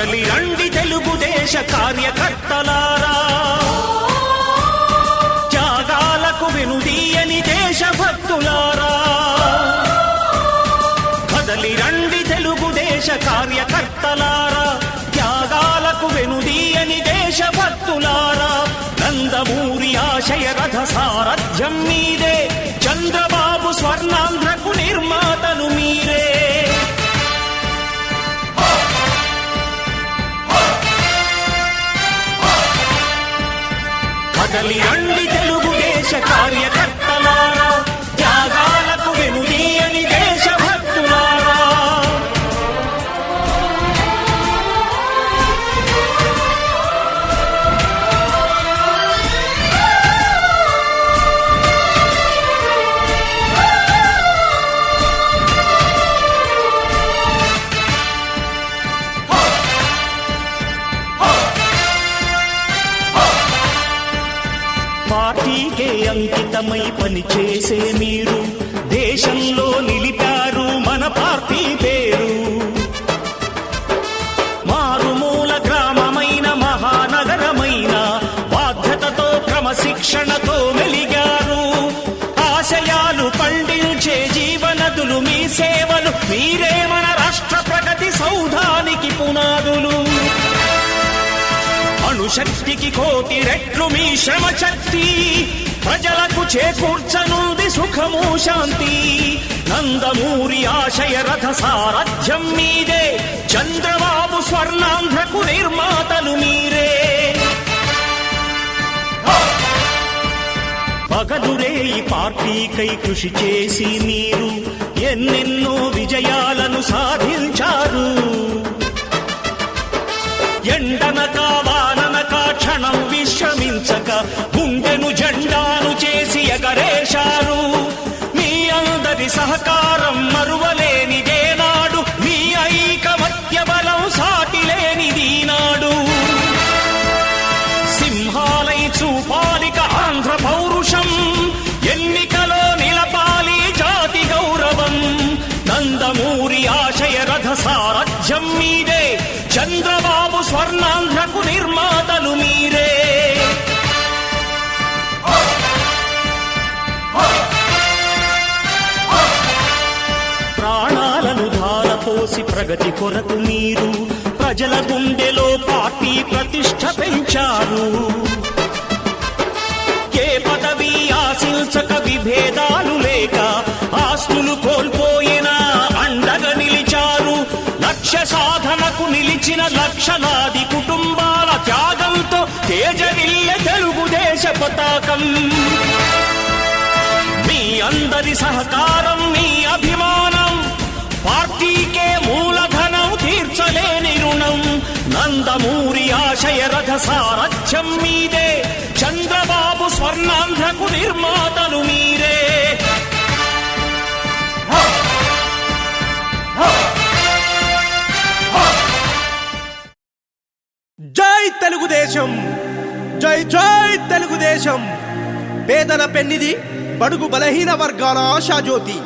కదలి రండి తెలుగుదేశ కార్యకర్తలారా, త్యాగాలకు వెనుదీయని దేశభక్తులారా. కదలి రండి తెలుగుదేశ కార్యకర్తలారా, త్యాగాలకు వెనుదీయని దేశభక్తులారా. నందమూరి ఆశయ రథ సారథ్యం మీదే, చంద్రబాబు స్వర్ణాంధ్రకు నిర్మాతను మీరే. కదలి రండి తెలుగుదేశ కార్యకర్తలారా, త్యాగాలకు వెనుదీయని దేశభక్తులారా. పార్టీకే అంకితమై పనిచేసే మీరు దేశంలో నిలిపారు మన పార్టీ పేరు. మారుమూల గ్రామమైన మహానగరమైన బాధ్యతతో క్రమశిక్షణతో మెలిగారు. ఆశయాలు పండించే జీవనదులు మీ సేవలు, మీరే మన రాష్ట్ర ప్రగతి సౌధానికి పునాదులు. అణుశక్తికి కోటి రెట్లు మీ శ్రమ శక్తి, ప్రజలకు చేకూర్చనుంది సుఖము శాంతి. నందమూరి ఆశయ రథ సారథ్యం మీదే, చంద్రబాబు స్వర్ణాంధ్రకు నిర్మాతలు మీరే. పగలురే ఈ పార్టీకై కృషి చేసి మీరు ఎన్నెన్నో విజయాలను సాధించారు. ఎండనక వాననక క్షణం విశ్రమించక గుండెను జెండాను చేసి ఎగరేశారు. మీ అందరి సహకారం మరువలేనిదేనాడు, మీ ఐకమత్య బలం సాటిలేనిదీనాడు. సింహాలై చూపాలిక ఆంధ్ర పౌరుషం, ఎన్నికలో నిలపాలి జాతి గౌరవం. నందమూరి ఆశయ రథ సారథ్యం మీదే, చంద్రబాబు స్వర్ణాంధ్రకు నిర్మాతలు మీరే. ప్రాణాలను ధారపోసి ప్రగతి కొరకు మీరు ప్రజల గుండెలో పార్టీ ప్రతిష్ఠ పెంచారు. ఏ పదవి ఆశించక విభేదాలు లేక ఆస్తులు కోల్పోయినా అండగా నిలిచారు. లక్ష్య సాధనకు నిలిచిన లక్షలాది కుటుంబాల త్యాగంతో తేజరిల్లె తెలుగుదేశ పతాకం. మీ అందరి సహకారం, మీ అభిమానం పార్టీకే మూలధనం, తీర్చలేని రుణం. నందమూరి ఆశయ రథ సారథ్యం మీదే, చంద్రబాబు స్వర్ణాంధ్రకు నిర్మాతలు మీరే. జై తెలుగుదేశం, జై జై తెలుగుదేశం. పేదల పెన్నిది, బడుగు బలహీన వర్గాల ఆశాజ్యోతి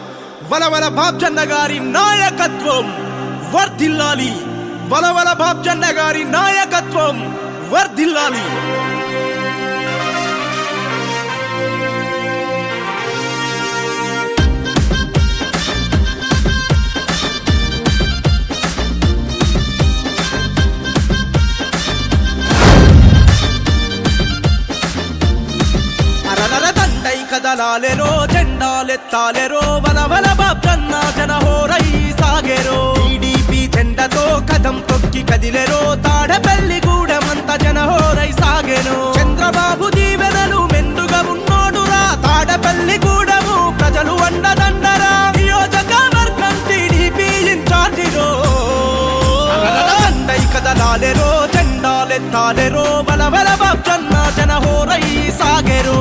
వలవల బాబ్జన్న గారి నాయకత్వం వర్ధిల్లాలి. వలవల బాబ్జన్న గారి నాయకత్వం వర్ధిల్లాలి. కదలాలెరో జెండాలెత్తాలెరో, వలవల బాబ్జన్న జనహోరై సాగెరో. టీడీపీ జెండతో కదం తొక్కి కదిలెరో, తాడపల్లి గూడమంత జనహోరై సాగెను. చంద్రబాబు దీవెనలు మెండుగా ఉన్నోడురా, తాడపల్లి గూడము ప్రజలు అండదండరా. నియోజకవర్గం టీడీపీ ఇన్ఛార్జిరో. కదలాలెరో జెండాలెత్తాలెరో, వలవల బాబ్జన్న జనహోరై సాగెరో.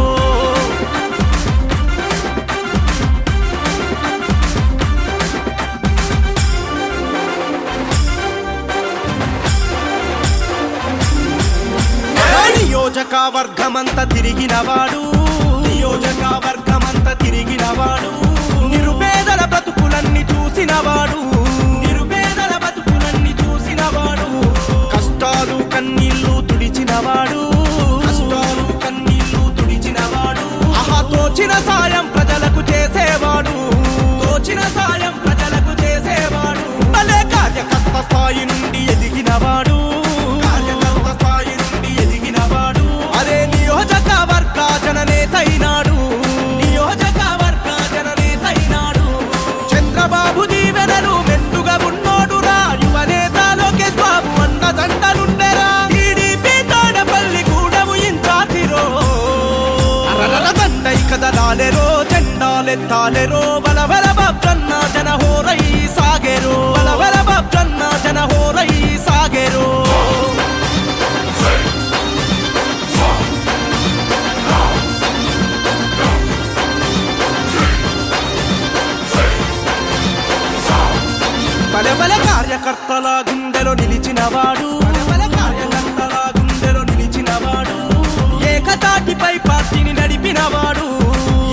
నియోజకవర్గమంతా తిరిగినవాడు, నియోజకవర్గమంతా తిరిగినవాడు. నిరుపేదల బతుకులన్నీ చూసినవాడు, నిరుపేదల బతుకులన్నీ చూసినవాడు. తీర్చినవాడు, కష్టాలు కన్నీళ్లు తుడిచినవాడు, ఆహా తోచిన సాయం ప్రజలకు చేసేవాడు, తోచిన సాయం ప్రజలకు చేసేవాడు. భలే కార్యకర్త స్థాయి నుండి ఎదిగినవాడు, కార్యకర్త స్థాయి నుండి ఎదిగినవాడు. అరే నియోజకవర్గ జననేతైనాడు, నియోజకవర్గ జననేతైనాడు. చంద్రబాబు దీవెనలు మెండుగా ఉన్నోడురా, యువనేత లోకేష్ బాబు అన్నదండలుండెరా. టీడీపీ తాడపల్లి కూడము ఇన్ఛార్జిరో, దండై కదలాలెరో, జెండాలెత్తాలెరో, బలబల బాబ్జన్న జన హోరై సాగెరో, బలబల బాబ్జన్న జన హోరై సాగెరో. బలబల కార్యకర్తల గుండెలో నిలిచినవాడు, బలబల కార్యకర్తల గుండెలో నిలిచినవాడు. ఏకతాటిపై పార్టీని నడిపినవాడు,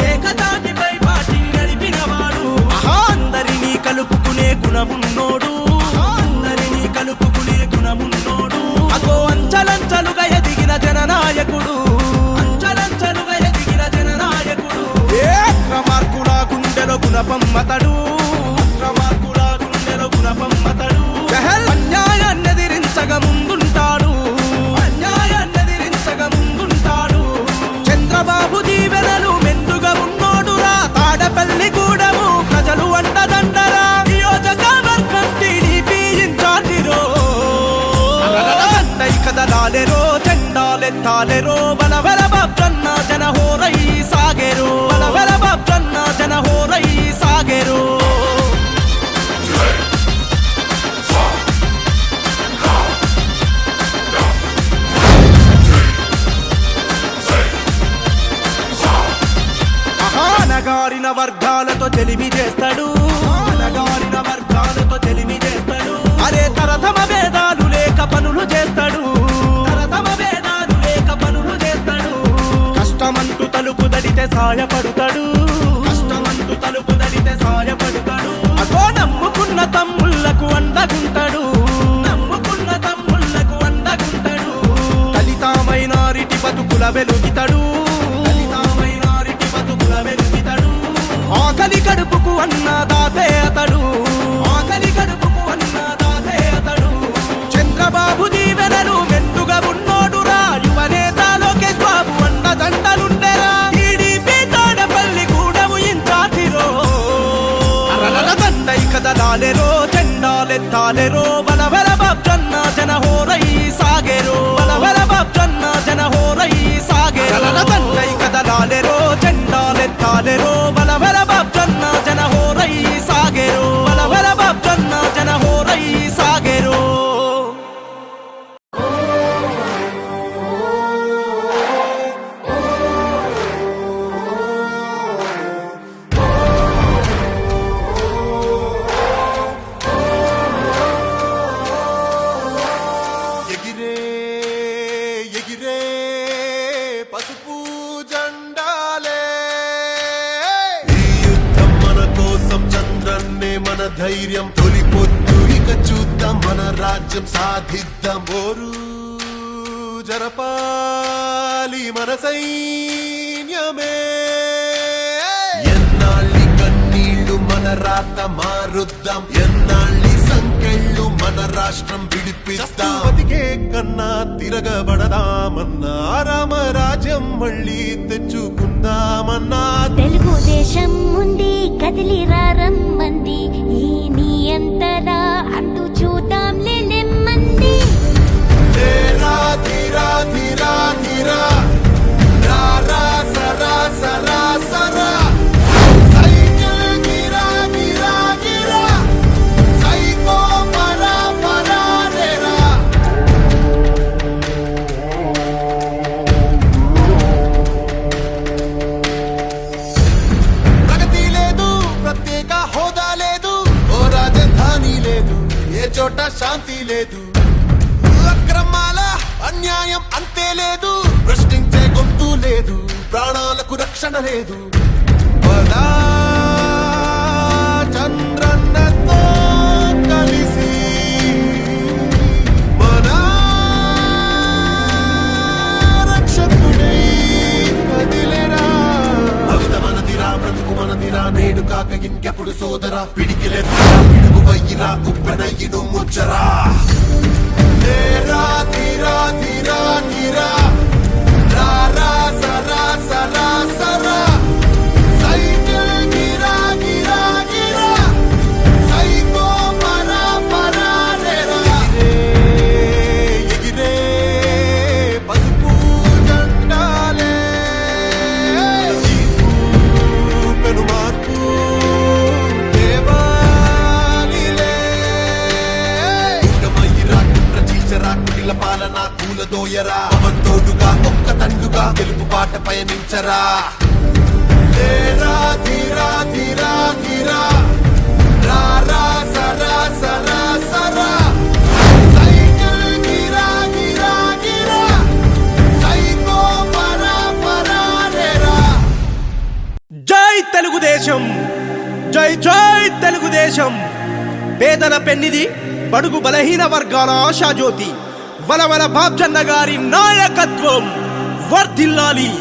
ఏకతాటిపై పార్టీని నడిపినవాడు. ఆహా అందరినీ కలుపుకునే గుణమున్నోడు, అందరినీ కలుపుకునే గుణమున్నోడు. అగో అంచలంచలుగా ఎదిగిన జననాయకుడు, అంచలంచలుగా ఎదిగిన జననాయకుడు. ఏ అక్రమార్కుల గుండెలో గుణపమ్మతడు, అక్రమార్కుల గుండెలో గుణపమ్మతడు. అన్యాయాన్ని ఎదిరించగా ముందుంటాడు, అన్యాయాన్ని ఎదిరించగా ముందుంటాడు. చంద్రబాబు దీవెనలు మెండుగా ఉన్నోడురా, తాడపల్లి కూడము ప్రజలు అండదండరా. నియోజకవర్గం టీడీపీ ఇన్ఛార్జిరో, దండై కదలాలెరో, జెండాలెత్తాలెరో, బలబల బాబ్జన్న జన హోరై సాగెరో, బలబల బాబ్జన్న జన హోరై సాగెరో. అనగారిన వర్గాలతో చెలిమి చేస్తాడు, అనగారిన వర్గాలతో చెలిమి చేస్తాడు. అరే తరతమ భేదాలు లేక పనులు చేస్తాడు, తరతమ భేదాలు లేక పనులు చేస్తాడు. కష్టమంటూ తలుపు దడితే సాయపడుతాడు, కష్టమంటూ తలుపు దడితే సాయపడుతాడు. అగో నమ్ముకున్న తమ్ముళ్లకు అండగుంటాడు, నమ్ముకున్న తమ్ముళ్లకు అండగుంటాడు. దళిత మైనారిటీ బతుకుల వెలుగితాడు, ఆకలి కడుపుకు అన్నదాతే అతడు, ఆకలి కడుపుకు అన్నదాతే అతడు. చంద్రబాబు దీవెనలు మెండుగా ఉన్నోడురా, యువనేత లోకేష్ బాబు అన్నదండలుండెరా. టీడీపీ తాడపల్లి కూడము ఇన్ఛార్జిరో, దండై కదలాలెరో, జెండాలెత్తాలెరో, బలబల బాబ్జన్న జన హోరై సాగెరో, బలబల బాబ్జన్న జన హోరై సాగెరో. దండై కదలాలెరో, జెండాలెత్తాలెరో, బలబల బాబ్జన్న జన హోరై సాగెరో, బలబల బాబ్జన్న జన హోరై సాగెరో. ఎగిరే ఎగిరే పసుపు జెండాలే, ఈ యుద్ధం మన కోసం, చంద్రన్నే మన ధైర్యం. తొలి పొద్దు ఇక చూద్దాం, మన రాజ్యం సాధిద్దాం. ఓరు జరపాలి మన సైన్యమే, ఎన్నాళ్ళి కన్నీళ్లు మన రాత మారుద్దాం, ఎన్నాళ్ళి సంకెళ్ళు మన రాష్ట్రం విడిపిస్తాం. బతికే కన్నా తిరగబడదామన్నా, రామరాజ్యం మళ్ళీ తెచ్చుకుందామన్నా. తెలుగుదేశం ఉంది కదిలిరా రమ్మంది, ఈ నీ అంతలా అంటూ చూద్దాంలే నెమ్మంది. ధీరా ధీరా ధీరా ధీరా, రారా సరా సరా సరా, సైకిల్ గిరా గిరా గిరా, సైకో పరా పరా రేరా. ప్రగతి లేదు, ప్రత్యేక హోదా లేదు, ఓ రాజధాని లేదు, ఏ చోట శాంతి లేదు. అక్రమాల అన్యాయం అంతే లేదు, ప్రశ్నించే గొంతు లేదు, ప్రాణాలకు రక్షణ లేదు. పదా చంద్రన్నతో కలిసి మన మనదిరా నేడు కాక ఇంకెప్పుడు సోదరా పిడికిలెత్తరా పిడుగు వయ్యిరా ఉప్పెనయ్యిను ముచ్చరా తీరా తీరా తీరా రా రా సరా సరా సరా సైకిల్ గిరా గిరా గిరా సైకో పరా పరా రేరా ఎగిరే పసుపు జెండాలే పెను మార్పు దేవాలిలే ఉత్తమయ్యిరా కుట్రచీచరా కుటిల పాలన కూలదోయరా అవంతోడుగా ఒక్క తండుగా తెలుపు పాట పయనించరా ధీరా ధీరా ధీరా రా రా సరా సరా సరా సైకిల్ గిరా గిరా గిరా సైకో పరా పరా రేరా జై తెలుగుదేశం, జై జై తెలుగుదేశం. పేదల పెన్నిది, బడుగు బలహీన వర్గాల ఆశాజ్యోతి వలవల బాబ్జన్న గారి నాయకత్వం వర్ధిల్లాలి.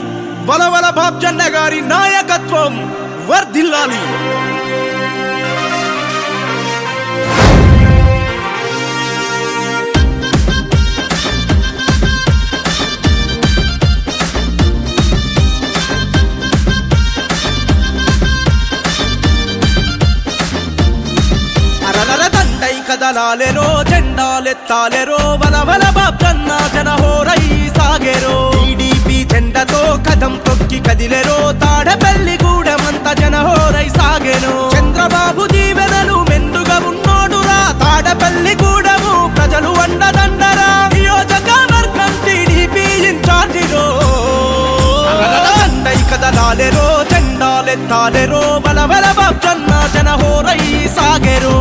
వలవల బాబ్జన్న గారి నాయకత్వం వర్ధిల్లాలి. దండై కదలాలెరో జెండాలెత్తాలెరో వలవల బాబ్జన్న జనహోరై సాగెరో. టీడీపీ జెండతో కదం తొక్కి కదిలెరో తాడపల్లి గూడెమంత జనహోరై సాగెను. చంద్రబాబు దీవెనలు మెండుగా ఉన్నోడురా తాడపల్లి గూడెము ప్రజలు అండదండరా. నియోజకవర్గం టీడీపీ ఇన్ఛార్జిరో. దండై కదలాలెరో జెండాలెత్తాలెరో వలవల బాబ్జన్న జనహోరై సాగెరో.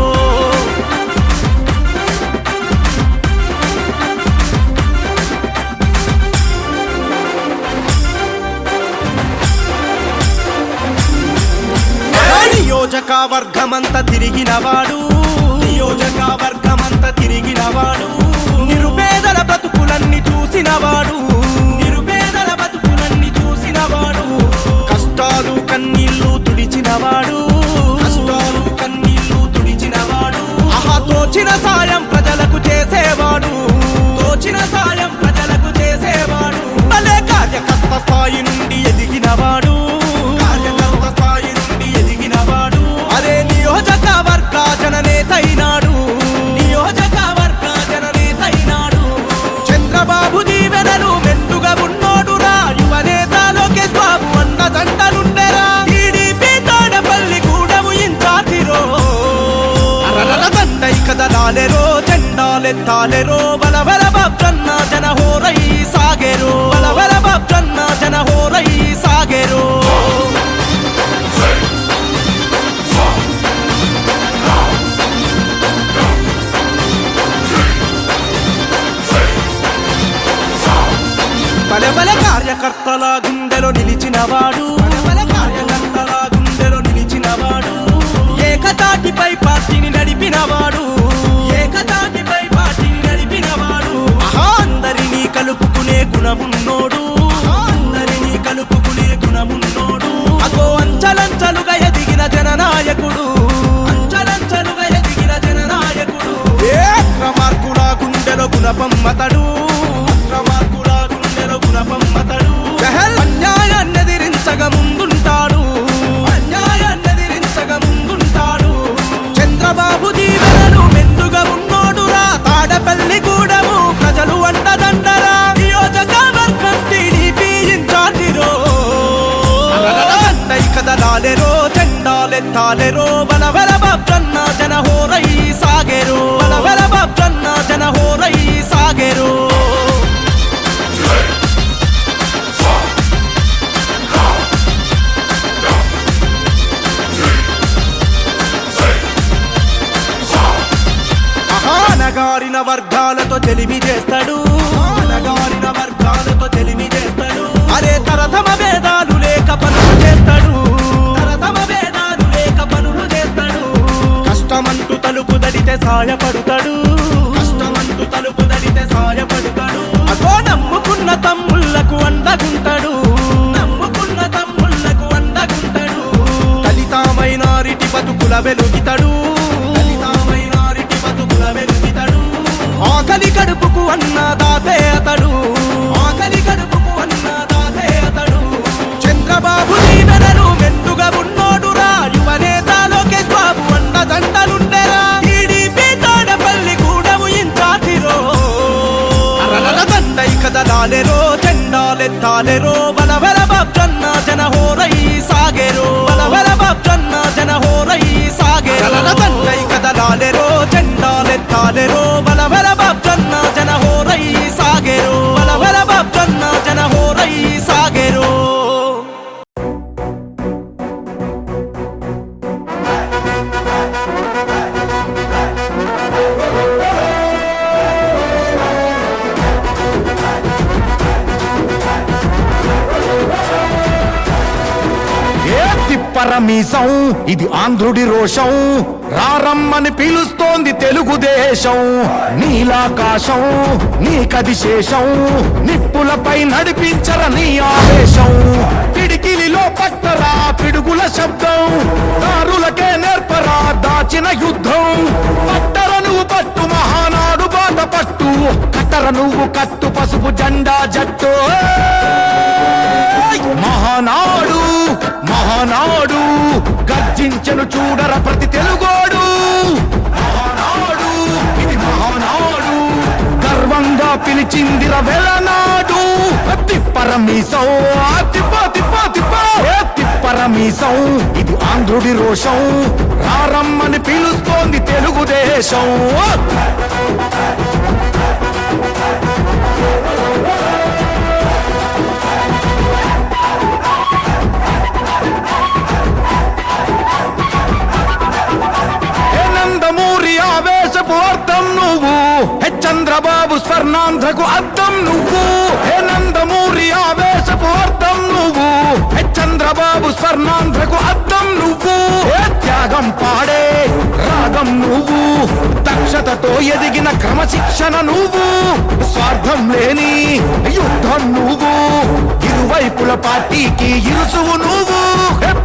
నియోజకవర్గమంత తిరిగినవాడు, నియోజకవర్గమంత తిరిగినవాడు, నిరుపేదల బతుకులన్నీ చూసినవాడు, నిరుపేదల బతుకులన్నీ చూసినవాడు, కష్టాలు కన్నీళ్లు తుడిచినవాడు, కష్టాలు కన్నీళ్లు తుడిచినవాడు. ఆహా తోచిన సాయం ప్రజలకు చేసేవాడు, తోచిన సాయం ప్రజలకు చేసేవాడు. భలే కార్యకర్త స్థాయి నుండి ఎదిగినవాడు, కార్యకర్త స్థాయి నుండి ఎదిగినవాడు. అరే నియోజకవర్గ జననేతైనాడు, నియోజకవర్గ జననేతైనాడు. చంద్రబాబు దీవెనలు మెండుగా ఉన్నోడురా యువనేత లోకేష్ బాబు అన్నదండలుండెరా. టీడీపీ తాడపల్లి గూడెము ఇన్ఛార్జిరో. దండై కదలాలెరో జెండాలెత్తాలెరో వలవల బాబ్జన్న జనహోరై సాగెరో. వలవల బాబ్జన్న జనహోరై సాగెరో. బలబల కార్యకర్తల గుండెలో నిలిచినవాడు, బలబల కార్యకర్తల గుండెలో నిలిచినవాడు. ఏకతాటిపై పార్టీని నడిపినవాడు, ఏకతాటిపై పార్టీని నడిపినవాడు. అందరినీ కలుపుకునే గుణమున్నోడు, అందరినీ కలుపుకునే గుణమున్నోడు. అగో అంచలంచలుగా ఎదిగిన జననాయకుడు, అంచలంచలుగా ఎదిగిన జననాయకుడు. అక్రమార్కుల గుండెలో గుణపమ్మతడు, అక్రమార్కుల గుండెలో గుణపమ్మతడు. అన్యాయాన్ని ఎదిరించగా ముందుంటాడు, అన్యాయాన్ని ఎదిరించగా ముందుంటాడు. చంద్రబాబు దీవెనలు మెండుగా ఉన్నోడురా తాడపల్లి గూడెము ప్రజలు అండదండరా. నియోజకవర్గం టీడీపీ ఇన్ఛార్జిరో. దండై కదలాలెరో జెండాలెత్తాలెరో వలవల బాబ్జన్న జనహోరై సాగెరో. వలవల బాబ్జన్న జనహోరై సాగెరో. అనగారిన వర్గాలతో తెలివి చేస్తాడు, అనగారిన వర్గాలతో తెలివి చేస్తాడు. అరే తరతమ భేదాలు లేక పనులు చేస్తాడు, తరతమ భేదాలు లేక పనులు చేస్తాడు. కష్టమంటూ తలుపు దడితే సాయపడతాడు, కష్టమంటూ తలుపు దడితే సాయపడతాడు. అగో నమ్ముకున్న తమ్ముళ్లకు అండగుంటాడు, నమ్ముకున్న తమ్ముళ్లకు అండగుంటాడు. వెలుగితడు, మైనారిటీ బతుకుల వెలుగితడు. ఆకలి కడుపుకు అన్నదాతే అతడు, ఆకలి కడుపుకు అన్నదాతే అతడు. చంద్రబాబు దీవెనలు మెండుగా ఉన్నోడురా, యువనేత లోకేష్ బాబు అన్నదండలుండెరా. టీడీపీ తాడపల్లి కూడము ఇంచాటిరో, దండై కదలాలెరో, జెండాలెత్తాలెరో. బలబల బాబ్జన్న జన హోరై సాగెరో, బలబల బాబ్జన్న జన హోరై సాగెరో. దండై కదలాలెరో, జెండాలెత్తాలెరో. బలబల బాబ్జన్న జన హోరై సాగెరో, బలబల బాబ్జన్న జన హోరై సాగెరో. పరమీసం ఇది ఆంధ్రుడి రోషం, రారమ్మని పిలుస్తోంది తెలుగుదేశం. నీలాకాశం నీకది శేషం, నిప్పులపై నడిపించర నీ ఆవేశం. పిడికిలిలో పట్టరా పిడుగుల శబ్దం, దారులకే నేర్పరా దాచిన యుద్ధం. పట్టర నువ్వు పట్టు మహానాడు బాట పట్టు, కట్టర నువ్వు కట్టు పసుపు జెండా జట్టు. మహానాడు మహానాడు గర్జించను చూడర ప్రతి తెలుగోడు. మహానాడు ఇది మహానాడు, గర్వంగా పిలిచిందిర వెలనాడు. తిప్పరమీసం తిప్ప తిప్ప తిప్ప తిప్పరమీసం ఇది ఆంధ్రుడి రోషం, రారమ్మని పిలుస్తోంది తెలుగుదేశం. ఆవేశపు అర్థం నువ్వు, చంద్రబాబు స్వర్ణాంధ్రకు అర్థం నువ్వు. హే నందమూరి ఆవేశపు అర్థం నువ్వు, చంద్రబాబు స్వర్ణాంధ్రకు అర్థం నువ్వు. త్యాగం పాడే రాగం నువ్వు, దక్షతతో ఎదిగిన క్రమశిక్షణ నువ్వు. స్వార్థం లేని యుద్ధం నువ్వు, ఇరువైపుల పార్టీకి ఇరుసువు నువ్వు.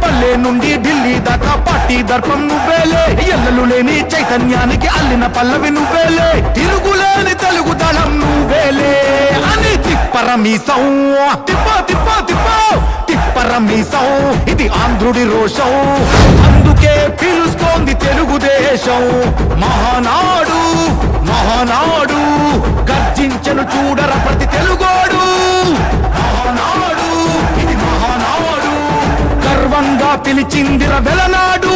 పల్లె నుండి ఢిల్లీ దాకా పార్టీ దర్పం నువ్వేలే, ఎల్లలు లేని చైతన్యానికి అల్లిన పల్లవి నువ్వేలే. తిరుగులేని తెలుగు దళం నువ్వేలే అని తిప్పరమీసం తిప్ప తిప్ప తిప్ప తిప్పరమీసం ఇది ఆంధ్రుడి రోషం, అందుకే పిలుస్తోంది తెలుగుదేశం. మహానాడు మహానాడు గర్జించను చూడర ప్రతి తెలుగోడు. మహానాడు ఇది మహానాడు, గర్వంగా పిలిచిందిర వెలనాడు.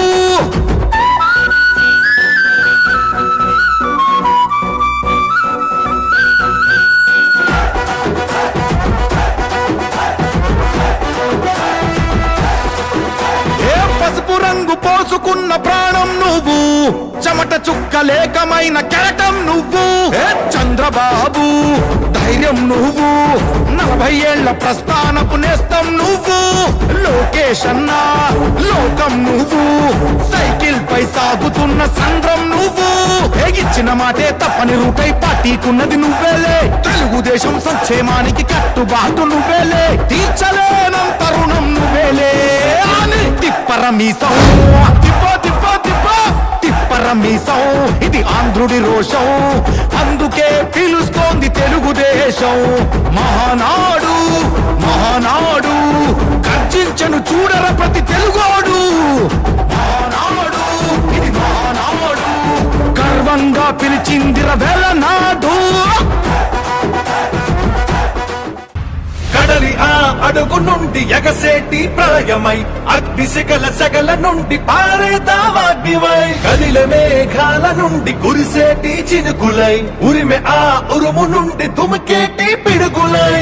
పసుపు రంగు పోసుకున్న ప్రాణం నువ్వు, చెమట చుక్కలేకమైన కెరటం నువ్వు. చంద్రబాబు ధైర్యం నువ్వు, 40 ఏళ్ల ప్రస్థానపు నేస్తం నువ్వు. లోకేష్ అన్న లోకం నువ్వు, సైకిల్ పై సాగుతున్న సంద్రం నువ్వు. ఇచ్చిన మాటే తప్పని రూపై పార్టీకున్నది నువ్వేలే, తెలుగుదేశం సంక్షేమానికి కట్టుబాటు నువ్వేలే. తీర్చలేనంత రుణం నువ్వేలే అని తిప్పరమీసం తిప్ప తిప్ప తిప్ప తిప్పరమీసం ఇది ఆంధ్రుడి రోషం, అందుకే పిలుస్తోంది తెలుగుదేశం. మహానాడు మహానాడు గర్జించను చూడర ప్రతి తెలుగోడు. మహానాడు ఇది మహానాడు, గర్వంగా పిలిచిందిర వెలనాడు. కడలి ఆ అడుగు నుండి ఎగసేటి ప్రళయమై, అగ్నిశిఖల సగల నుండి పారేదావాగ్నివై, కదిల మేఘాల నుండి కురిసేటి చినుకులై, ఉరిమె ఆ ఉరుము నుండి దుమికేటి పిడుగులై.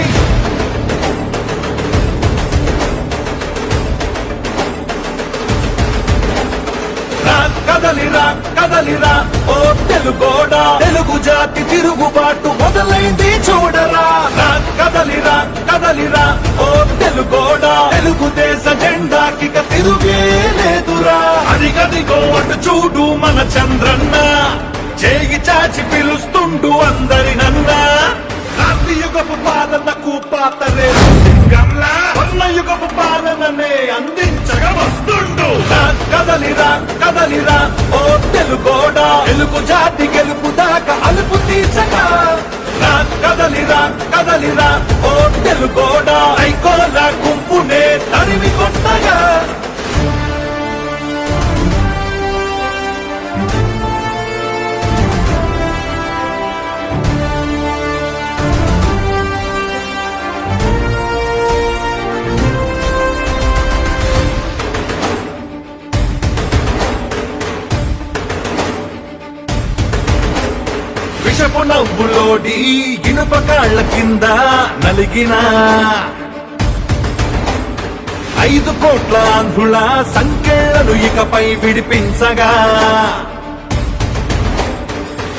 కదలిరా కదలిరా ఓ తెలుగోడా, తెలుగు జాతి తిరుగుబాటు మొదలైంది చూడరా. కదలిరా కదలిరా ఓ తెలుగోడా, తెలుగుదేశ జెండాకి తిరుగే లేదురా. అదిగదిగో అటు చూడు మన చంద్రన్న, చేయి చాచి పిలుస్తుండు అందరినన్నా. యుగపు పాలనకు పాతరే సింగంలా, యుగపు పాలననే అందించగా వస్తుండు. కదలిరా కదలిరా ఓ తెలుగోడా తెలుగు జాతి గెలుపు దాకా అలుపు తీర్చగా రా కదలిరా కదలిరా ఓ తెలుగోడా ఐకోల గుంపునే తరిమి కొట్టగా విషపు నవ్వులోడి ఇనుప కాళ్ళ కింద నలిగిన 5 కోట్ల ఆంధ్రుల సంఖ్యలను ఇకపై విడిపించగా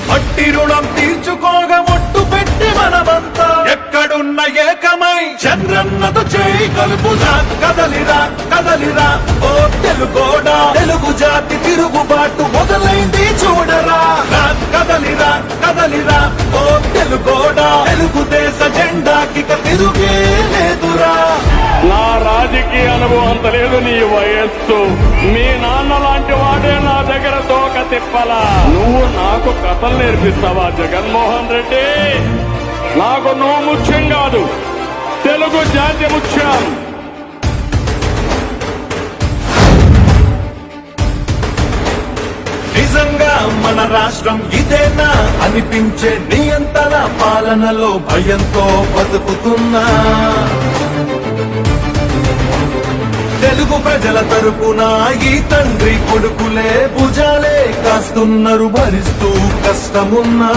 మట్టి రుణం తీర్చుకోగా ఒట్టు పెట్టి మనమంతా ఎక్కడున్న ఏకమై చంద్రన్నతో చేయి కలుపుదా కదలిరా కదలిరా ఓ తెలుగోడా తెలుగు జాతి తిరుగుబాటు మొదలైంది చూడరా రా కదలిరా కదలిరా ఓ తెలుగోడా తెలుగుదేశ జెండాకి తిరుగే లేదురా నా రాజకీయ అనుభవం అంత లేదు నీ వయస్సు మీ నాన్న లాంటి వాడే నా దగ్గర తోక తిప్పలా నువ్వు నాకు కథలు నేర్పిస్తావా జగన్మోహన్ రెడ్డి నాకు నువ్వు ముఖ్యం కాదు తెలుగు జాతి ముఖ్యం నిజంగా మన రాష్ట్రం ఇదేనా అనిపించే నియంత్రణ పాలనలో భయంతో బతుకుతున్నా తెలుగు ప్రజల తరపున ఈ తండ్రి కొడుకులే భుజాలే కాస్తున్నారు భరిస్తూ కష్టమున్నా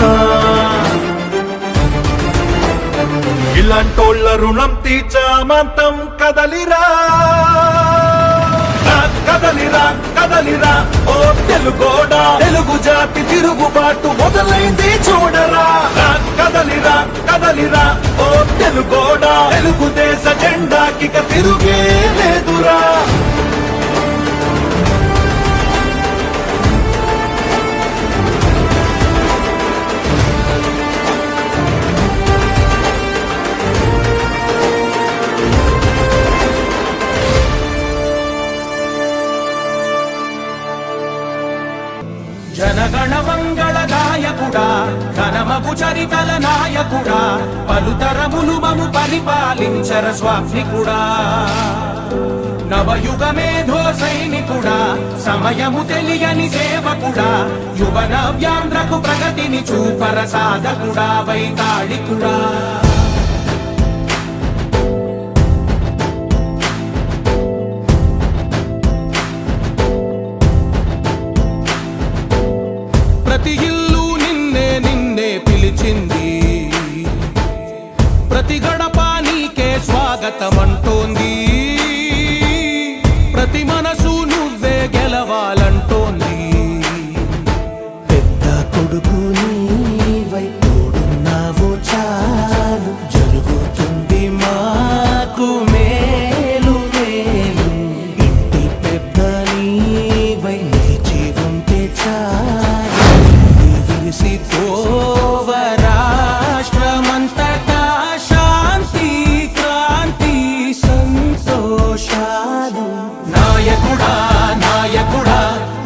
ఇలాంటోళ్ళ రుణం తీర్చామంతం కదలిరా కదలిరా కదలిరా ఓ తెలుగోడా తెలుగు జాతి తిరుగుబాటు మొదలైంది చూడరా కదలిరా కదలిరా ఓ తెలుగోడా తెలుగుదేశ జెండాకి తిరుగే లేదురా జనగణ మంగళ గాయకుడా ఘనమగు చరితల నాయకుడా పలుతరములు మము పరిపాలించర స్వామికుడా నవయుగ మేధో సైనికుడా సమయము తెలియని సేవకుడా యువ నవ్యాంధ్రకు ప్రగతిని చూపర సాధకుడా వైతాళికుడా ప్రతి ఇల్లు నిన్నే నిన్నే పిలిచింది ప్రతి గడప నీకే స్వాగతమంటోంది ప్రతి మనసు నువ్వే గెలవాలంటోంది పెద్ద కొడుకు నీవై తోడున్నావు చాలు జరుగుతుంది మాకు మేలు మేలు ఇంటి పెద్ద నీవై నిలిచి ఉంటే చాలు విరిసి తోవ రాష్ట్రమంతటా శాంతి క్రాంతి సంతోషాలు నాయకుడా నాయకుడా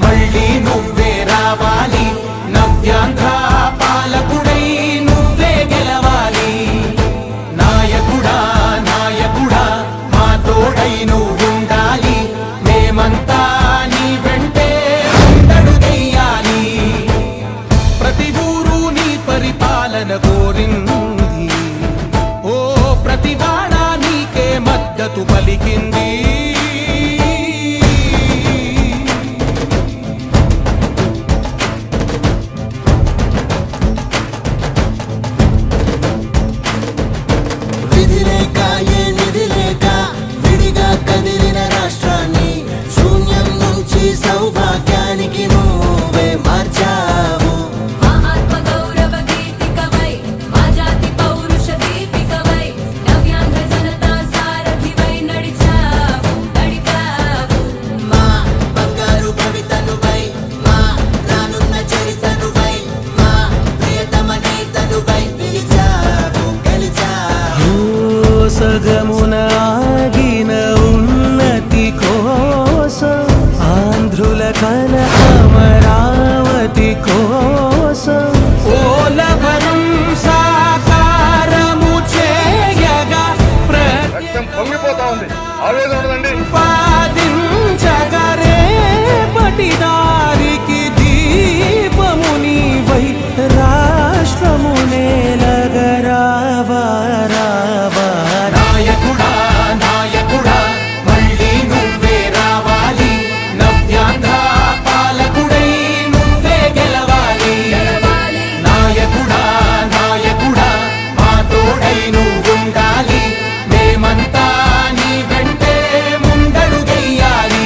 మళ్ళీ నువ్వే రావాలి నవ్యాంధ్ర పాలకుడై నువ్వే గెలవాలి నాయకుడా నాయకుడా మా తోడై నువ్వుండాలి మేమంతా నీ వెంటే ముందడుగెయ్యాలి ప్రతి ఊరు నీ పరిపాలన కోరింది ఓ ప్రతి వాడ నీకే మద్దతు పలికింది విధి లేక ఏ నిధి లేక విడిగా కదిలిన రాష్ట్రాన్ని శూన్యం నుంచి సౌభాగ్యానికి నువ్వే మార్చావు మా ఆత్మ గౌరవ గీతికవై మా జాతి పౌరుష దీపికవై నవ్యాంధ్ర జనతా సారథివై నడిచావు ఆవేదన ఉండదండి. పాదించగరే పటిదారికి దీపము నీవై రాష్ట్రము నేలగరావా రావా నాయకుడా నాయకుడా మళ్ళీ నువ్వే రావాలి నవ్యాంధ్ర పాలకుడై నువ్వే గెలవాలి నాయకుడా నాయకుడా మా తోడై నువ్వుండాలి మేమంతా నీ వెంటే ముందడుగెయ్యాలి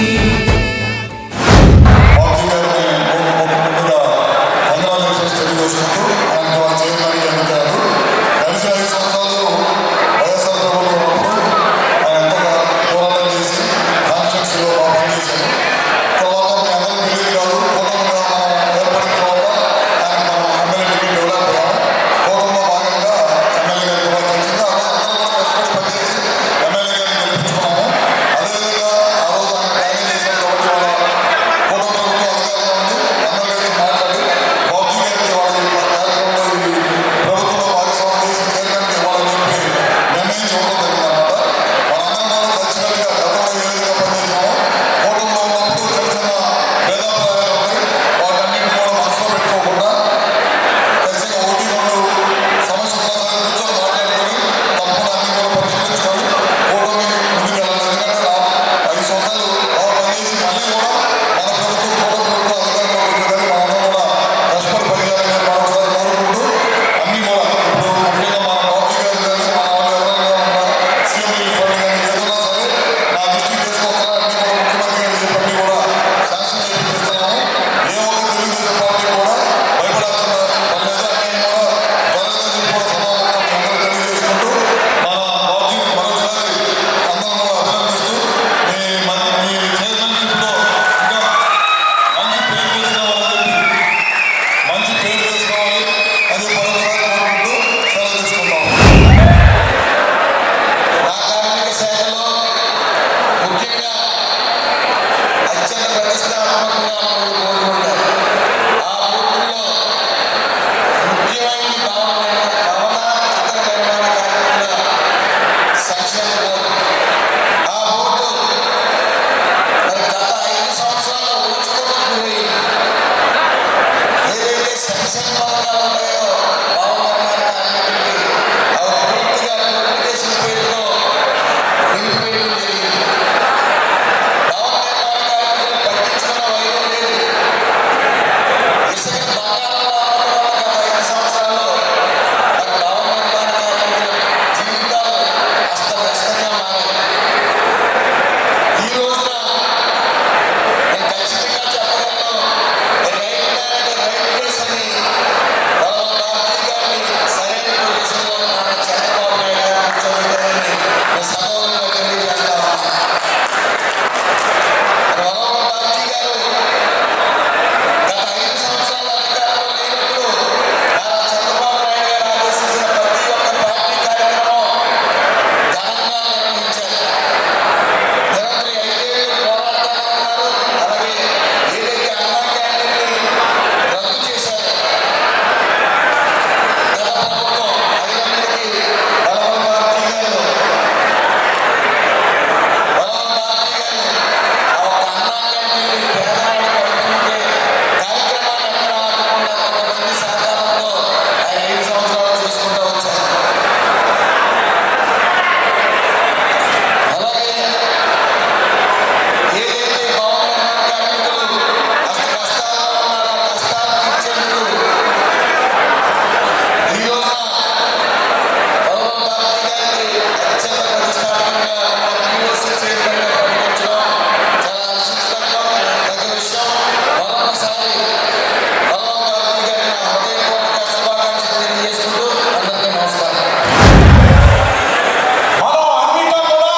మనం అన్నింటా కూడా